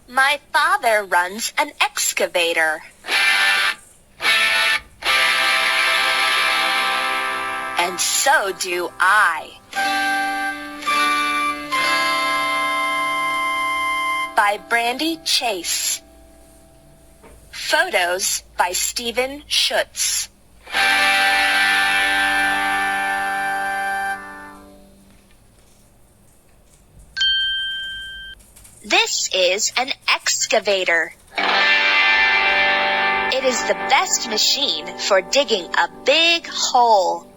My father runs an excavator. And so do I. By Brandy Chase. Photos by Stephen Schutz. This is an excavator. It is the best machine for digging a big hole.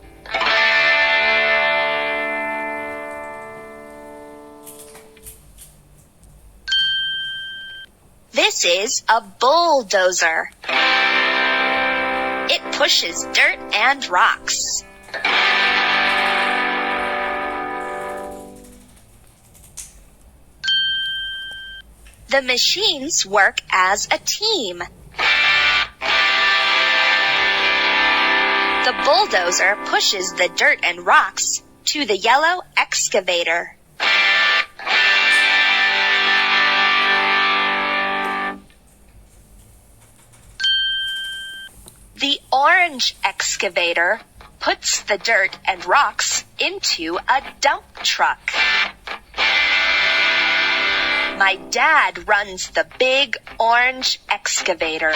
This is a bulldozer. It pushes dirt and rocks. The machines work as a team. The bulldozer pushes the dirt and rocks to the yellow excavator. The orange excavator puts the dirt and rocks into a dump truck. My dad runs the big orange excavator.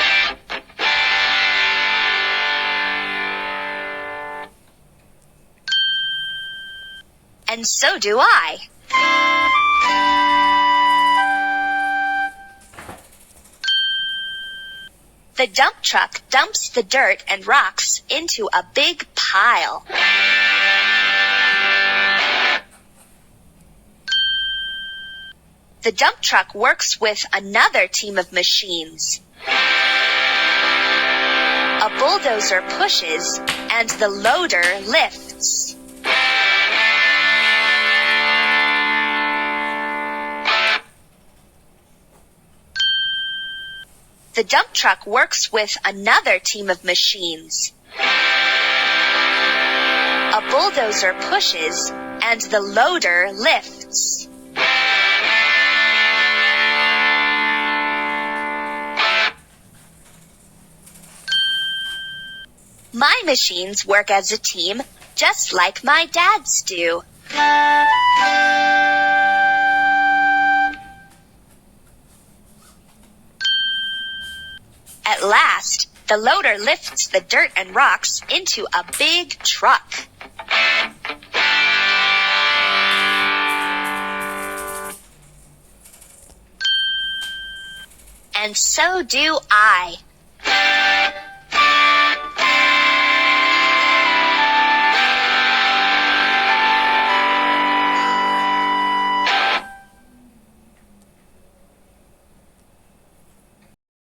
And so do I. The dump truck dumps the dirt and rocks into a big pile. The dump truck works with another team of machines. A bulldozer pushes and the loader lifts. The dump truck works with another team of machines. A bulldozer pushes and the loader lifts. My machines work as a team, just like my dad's do. At last, the loader lifts the dirt and rocks into a big truck. And so do I.